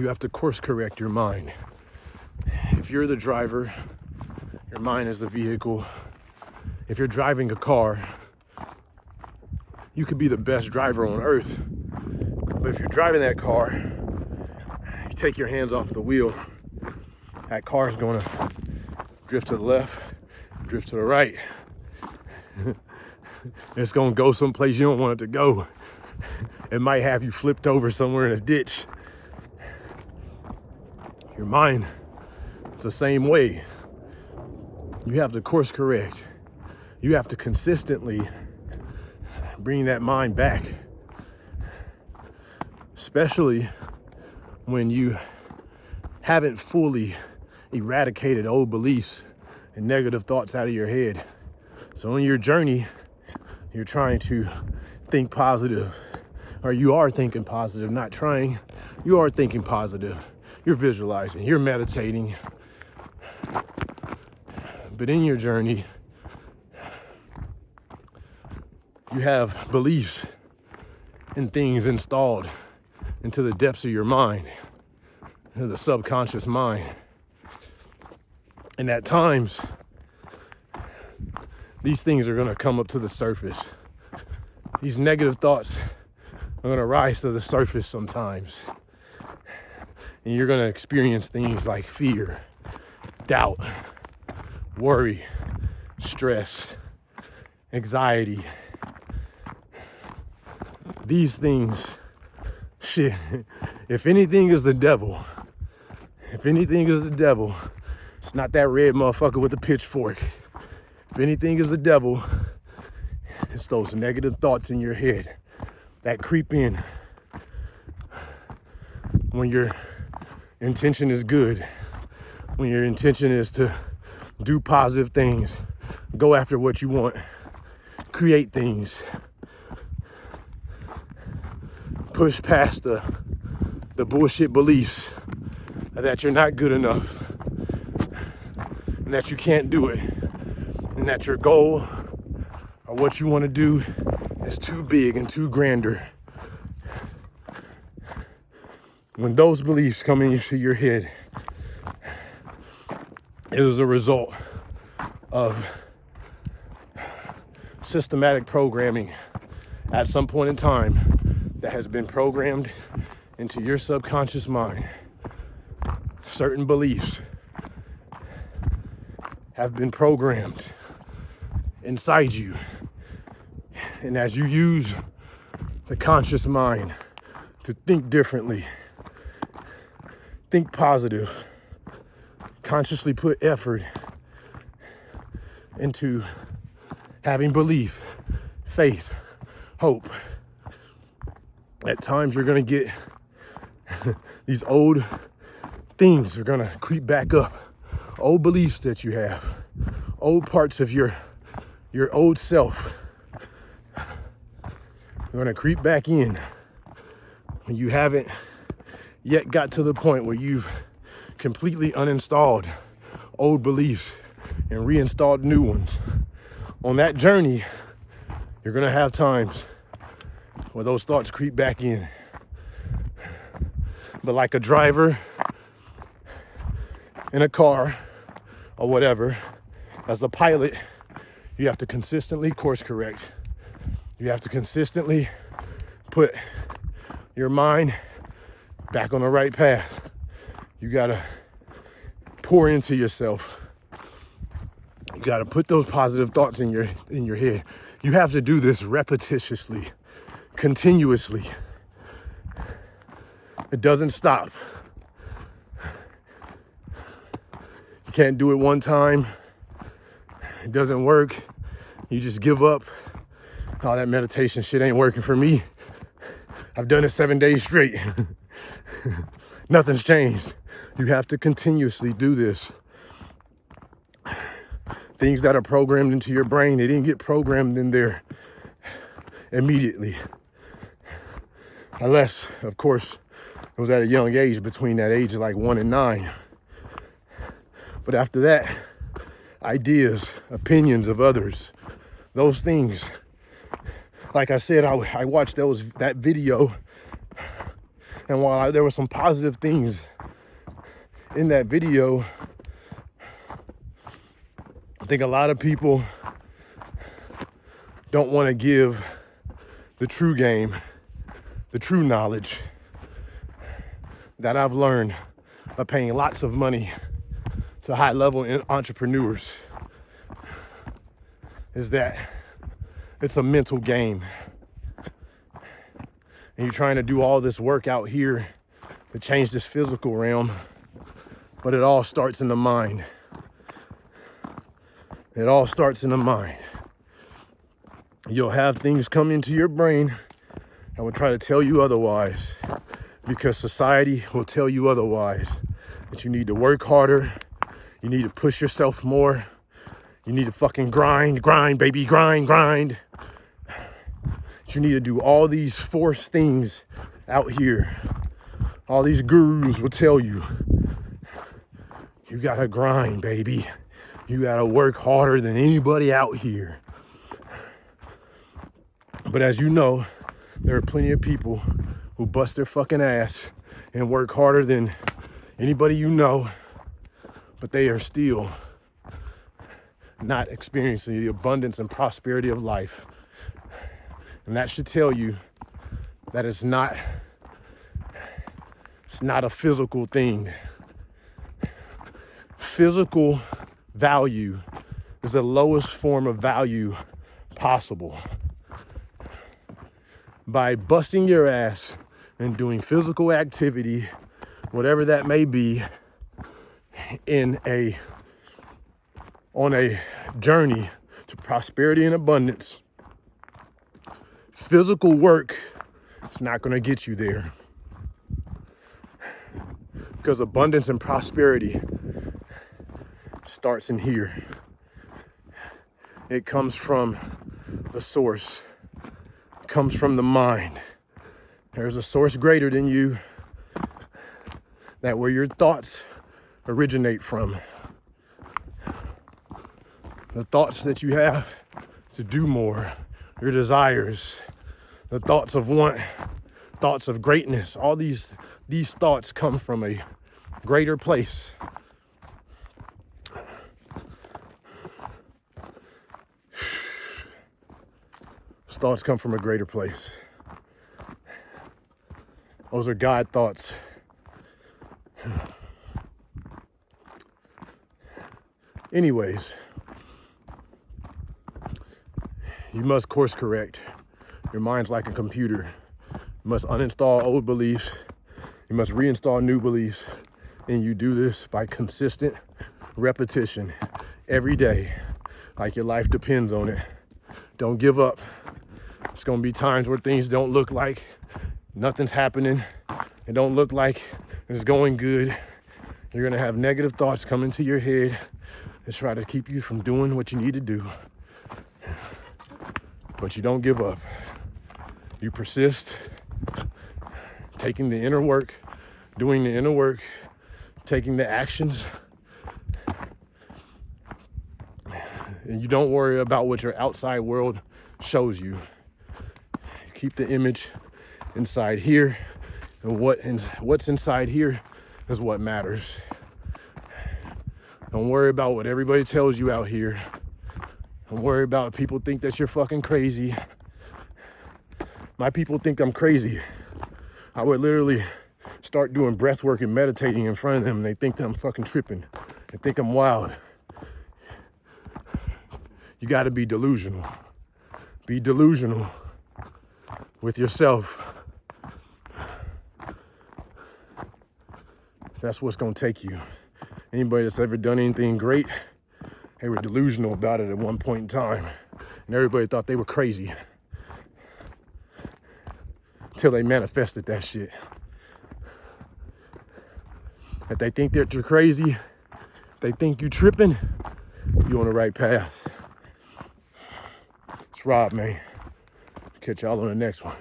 You have to course correct your mind. If you're the driver, your mind is the vehicle. If you're driving a car, you could be the best driver on earth. But if you're driving that car, you take your hands off the wheel, that car is going to drift to the left, drift to the right. It's going to go someplace you don't want it to go. It might have you flipped over somewhere in a ditch. Your mind, it's the same way. You have to course correct. You have to consistently bring that mind back. Especially when you haven't fully eradicated old beliefs and negative thoughts out of your head. So on your journey, you're trying to think positive, or you are thinking positive, not trying. You are thinking positive. You're visualizing, you're meditating. But in your journey, you have beliefs and things installed into the depths of your mind, into the subconscious mind. And at times, these things are going to come up to the surface. These negative thoughts are going to rise to the surface sometimes. And you're going to experience things like fear, doubt, worry, stress, anxiety. These things, shit, if anything is the devil, it's not that red motherfucker with the pitchfork. If anything is the devil, it's those negative thoughts in your head that creep in when your intention is good, when your intention is to do positive things, go after what you want, create things, push past the bullshit beliefs that you're not good enough, and that you can't do it, and that your goal or what you want to do is too big and too grander. When those beliefs come into your head, it is a result of systematic programming at some point in time that has been programmed into your subconscious mind. Certain beliefs have been programmed inside you. And as you use the conscious mind to think differently, think positive, consciously put effort into having belief, faith, hope, at times you're going to get these old things are going to creep back up. Old beliefs that you have, old parts of your old self are going to creep back in when you haven't yet got to the point where you've completely uninstalled old beliefs and reinstalled new ones. On that journey, you're going to have times where those thoughts creep back in. But like a driver in a car or whatever, as a pilot, you have to consistently course correct. You have to consistently put your mind back on the right path. You gotta pour into yourself. You gotta put those positive thoughts in your head. You have to do this repetitiously, continuously. It doesn't stop. You can't do it one time. It doesn't work. You just give up. Oh, that meditation shit ain't working for me. I've done it 7 days straight. Nothing's changed. You have to continuously do this. Things that are programmed into your brain, they didn't get programmed in there immediately. Unless, of course, it was at a young age, between that age of like 1 and 9. But after that, ideas, opinions of others, those things, like I said, I watched that video And while there were some positive things in that video, I think a lot of people don't want to give the true game, the true knowledge that I've learned by paying lots of money to high-level entrepreneurs, is that it's a mental game. And you're trying to do all this work out here to change this physical realm, but it all starts in the mind. It all starts in the mind. You'll have things come into your brain and will try to tell you otherwise, because society will tell you otherwise, that you need to work harder, you need to push yourself more, you need to fucking grind, baby, grind. You need to do all these forced things out here. All these gurus will tell you, you gotta grind, baby. You gotta work harder than anybody out here. But as you know, there are plenty of people who bust their fucking ass and work harder than anybody you know, but they are still not experiencing the abundance and prosperity of life. And that should tell you that it's not a physical thing. Physical value is the lowest form of value possible. By busting your ass and doing physical activity, whatever that may be, on a journey to prosperity and abundance, physical work is not going to get you there. Because abundance and prosperity starts in here. It comes from the source. It comes from the mind. There's a source greater than you, that where your thoughts originate from. The thoughts that you have to do more, your desires, the thoughts of want, thoughts of greatness, all these thoughts come from a greater place. Those thoughts come from a greater place. Those are God thoughts. Anyways, you must course correct. Your mind's like a computer. You must uninstall old beliefs. You must reinstall new beliefs. And you do this by consistent repetition every day, like your life depends on it. Don't give up. It's gonna be times where things don't look like nothing's happening. It don't look like it's going good. You're gonna have negative thoughts come into your head to try to keep you from doing what you need to do. But you don't give up. You persist, taking the inner work, doing the inner work, taking the actions. And you don't worry about what your outside world shows you. You keep the image inside here, and what's inside here is what matters. Don't worry about what everybody tells you out here. Don't worry about people think that you're fucking crazy. My people think I'm crazy. I would literally start doing breath work and meditating in front of them, and they think that I'm fucking tripping. They think I'm wild. You gotta be delusional. Be delusional with yourself. That's what's gonna take you. Anybody that's ever done anything great, they were delusional about it at one point in time. And everybody thought they were crazy. Until they manifested that shit. If they think that you're crazy, if they think you tripping, you're on the right path. It's Rob, man. Catch y'all on the next one.